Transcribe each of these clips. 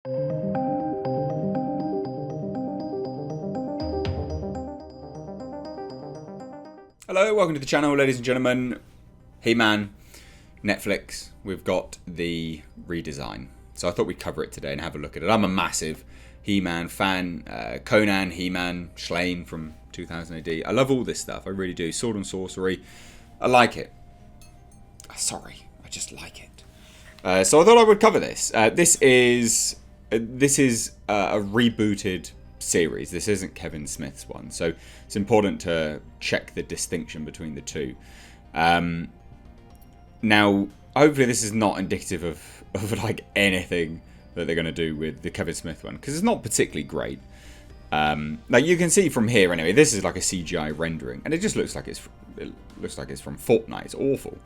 Hello, welcome to the channel, ladies and gentlemen. He-Man, Netflix, we've got the redesign. So I thought we'd cover it today and have a look at it. I'm a massive He-Man fan. Conan, He-Man, Schlane from 2000 AD. I love all this stuff, I really do. Sword and Sorcery, I like it. Sorry, I just like it. So I thought I would cover this. This is a rebooted series. This isn't Kevin Smith's one, so it's important to check the distinction between the two. Now, hopefully this is not indicative of like anything that they're going to do with the Kevin Smith one, because it's not particularly great. Like you can see from here anyway, this is like a CGI rendering, and it just looks like it's from Fortnite. It's awful.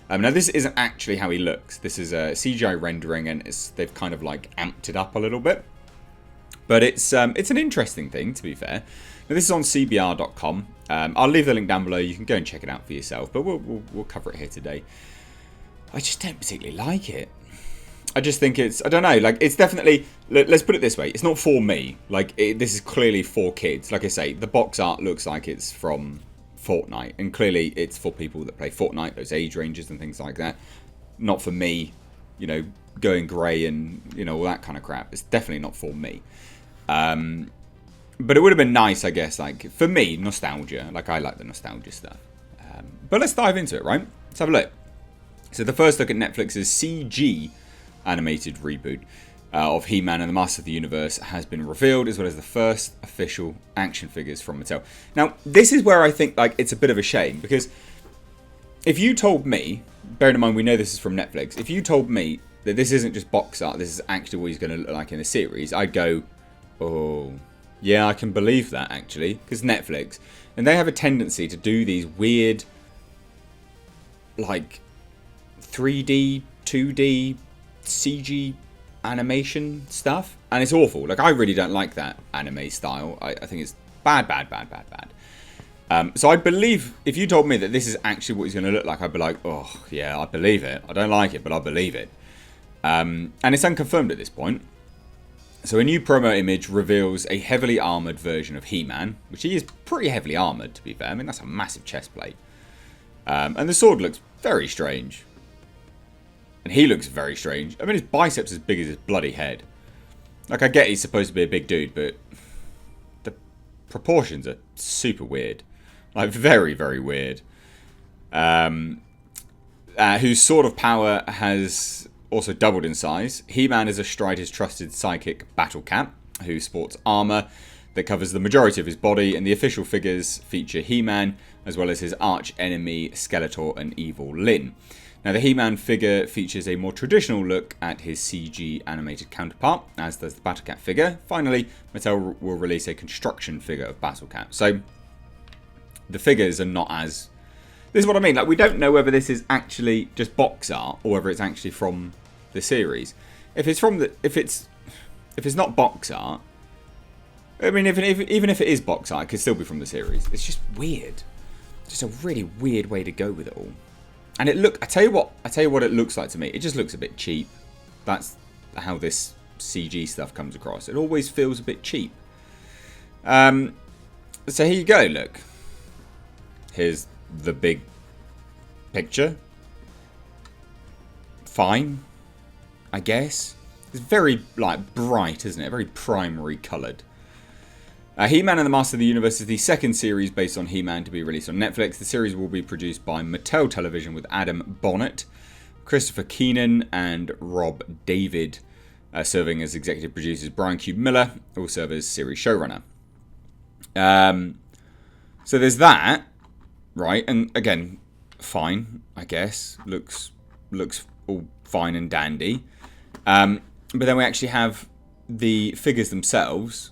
Now this isn't actually how he looks. This is a CGI rendering, and they've kind of like amped it up a little bit. But it's an interesting thing, to be fair. Now, this is on cbr.com. I'll leave the link down below. You can go and check it out for yourself. But we'll cover it here today. I just don't particularly like it. I just think it's, I don't know, like it's definitely, let's put it this way. It's not for me. Like this is clearly for kids. Like I say, the box art looks like it's from Fortnite. And clearly it's for people that play Fortnite, those age ranges and things like that. Not for me, you know, going grey and, you know, all that kind of crap. It's definitely not for me. But it would have been nice, I guess, like, for me, nostalgia. Like, I like the nostalgia stuff. But let's dive into it, right? Let's have a look. So the first look at Netflix's CG animated reboot of He-Man and the Master of the Universe has been revealed, as well as the first official action figures from Mattel. Now, this is where I think, like, it's a bit of a shame, because if you told me, bearing in mind we know this is from Netflix, if you told me that this isn't just box art, this is actually what he's going to look like in the series, I'd go, oh, yeah, I can believe that, actually, because Netflix, and they have a tendency to do these weird, like, 3D, 2D, CG animation stuff, and it's awful. Like, I really don't like that anime style. I think it's bad. So I believe, if you told me that this is actually what he's going to look like, I'd be like, oh, yeah, I believe it. I don't like it, but I believe it. And it's unconfirmed at this point. So a new promo image reveals a heavily armoured version of He-Man, which he is pretty heavily armoured, to be fair. I mean, that's a massive chest plate. And the sword looks very strange. And he looks very strange. I mean, his biceps as big as his bloody head. Like, I get he's supposed to be a big dude, but the proportions are super weird. Like, very, very weird. Whose sword of power has also doubled in size. He-Man is astride his trusted sidekick Battle Cat, who sports armour that covers the majority of his body, and the official figures feature He-Man, as well as his arch-enemy Skeletor and Evil Lyn. Now, the He-Man figure features a more traditional look at his CG animated counterpart, as does the Battle Cat figure. Finally, Mattel will release a construction figure of Battle Cat. So, the figures are not as... This is what I mean, like, we don't know whether this is actually just box art or whether it's actually from the series. If it's from the, if it's not box art, I mean, even if it is box art, it could still be from the series. It's just weird, just a really weird way to go with it all. And I tell you what it looks like to me. It just looks a bit cheap. That's how this CG stuff comes across. It always feels a bit cheap. So here you go. Look, here's the big picture. Fine, I guess. It's very, like, bright, isn't it? Very primary coloured. He-Man and the Master of the Universe is the second series based on He-Man to be released on Netflix. The series will be produced by Mattel Television with Adam Bonnet, Christopher Keenan, and Rob David serving as executive producers. Brian Q. Miller will serve as series showrunner. So there's that. Right, and again, fine, I guess. Looks all fine and dandy. But then we actually have the figures themselves,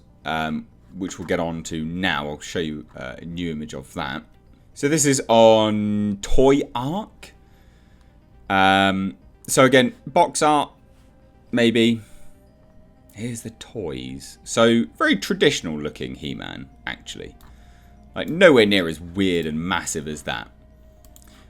which we'll get on to now. I'll show you a new image of that. So this is on Toy Arc. So again, box art, maybe. Here's the toys. So very traditional looking He-Man, actually. Like, nowhere near as weird and massive as that.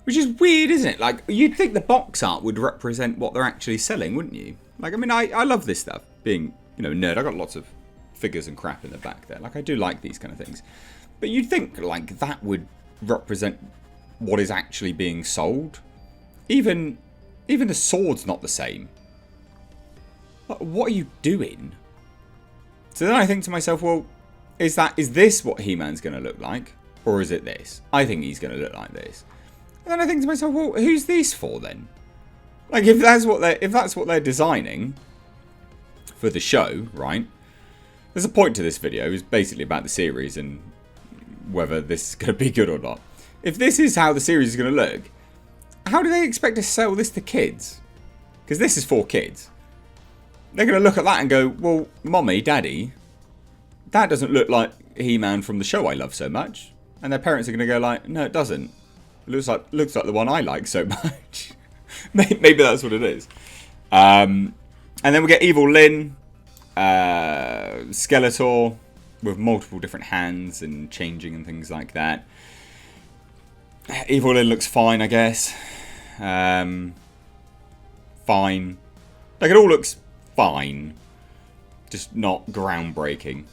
Which is weird, isn't it? Like, you'd think the box art would represent what they're actually selling, wouldn't you? Like, I mean, I love this stuff, being nerd. I got lots of figures and crap in the back there. Like, I do like these kind of things. But you'd think, like, that would represent what is actually being sold. Even the sword's not the same. Like, what are you doing? So then I think to myself, well, is this what He-Man's going to look like? Or is it this? I think he's going to look like this. And then I think to myself, well, who's this for then? Like, if that's what they're designing for the show, right? There's a point to this video. It's basically about the series and whether this is going to be good or not. If this is how the series is going to look, how do they expect to sell this to kids? Because this is for kids. They're going to look at that and go, well, Mommy, Daddy, that doesn't look like He-Man from the show I love so much. And their parents are going to go like, no, it doesn't. It looks like the one I like so much. Maybe that's what it is. And then we get Evil Lyn, Skeletor with multiple different hands and changing and things like that. Evil Lyn looks fine, I guess. Fine. Like, it all looks fine. Just not groundbreaking.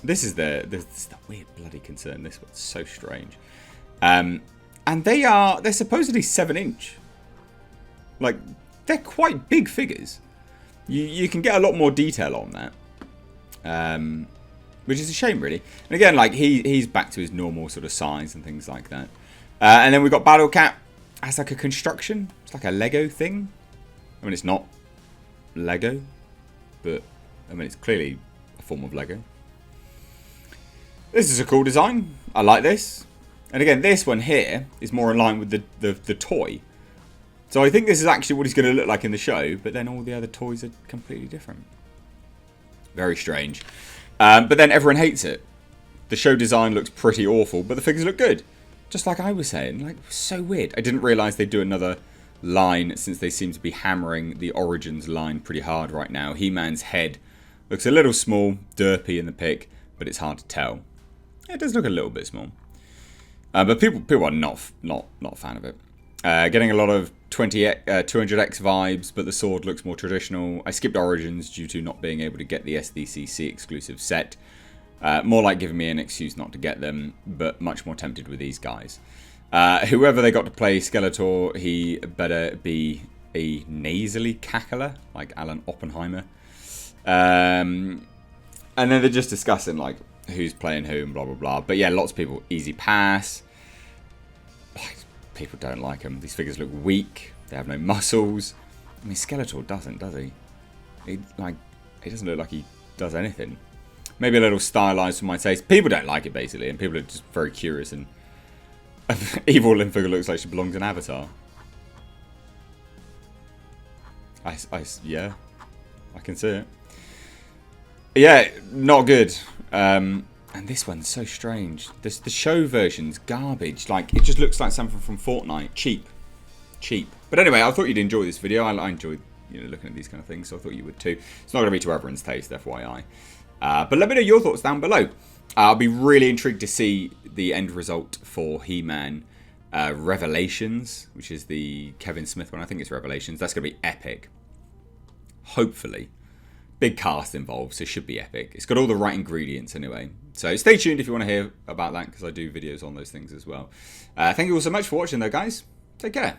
This is the weird bloody concern. This one's so strange. And they're supposedly 7-inch. Like, they're quite big figures. You can get a lot more detail on that. Which is a shame, really. And again, like, he's back to his normal sort of size and things like that. And then we've got Battle Cat as like a construction. It's like a Lego thing. I mean, it's not Lego, but I mean, it's clearly a form of Lego. This is a cool design. I like this. And again, this one here is more in line with the toy. So I think this is actually what he's going to look like in the show, but then all the other toys are completely different. Very strange. But then everyone hates it. The show design looks pretty awful, but the figures look good. Just like I was saying, like, so weird. I didn't realise they'd do another line since they seem to be hammering the Origins line pretty hard right now. He-Man's head looks a little small, derpy in the pic, but it's hard to tell. It does look a little bit small. But people are not a fan of it. Getting a lot of 200X vibes, but the sword looks more traditional. I skipped Origins due to not being able to get the SDCC exclusive set. More like giving me an excuse not to get them, but much more tempted with these guys. Whoever they got to play Skeletor, he better be a nasally cackler, like Alan Oppenheimer. And then they're just discussing, like, who's playing who and blah, blah, blah. But yeah, lots of people, easy pass. People don't like them. These figures look weak. They have no muscles. I mean, Skeletor doesn't, does he? He doesn't look like he does anything. Maybe a little stylized for my taste. People don't like it, basically, and people are just very curious. And Evil Lyn figure looks like she belongs in Avatar. Yeah, I can see it. Yeah, not good. And this one's so strange. The show version's garbage. Like, it just looks like something from Fortnite. Cheap. But anyway, I thought you'd enjoy this video. I enjoyed, looking at these kind of things, so I thought you would too. It's not going to be to everyone's taste, FYI. But let me know your thoughts down below. I'll be really intrigued to see the end result for He-Man Revelations, which is the Kevin Smith one. I think it's Revelations. That's going to be epic. Hopefully. Big cast involved, so it should be epic. It's got all the right ingredients anyway. So stay tuned if you want to hear about that, because I do videos on those things as well. Thank you all so much for watching though, guys. Take care.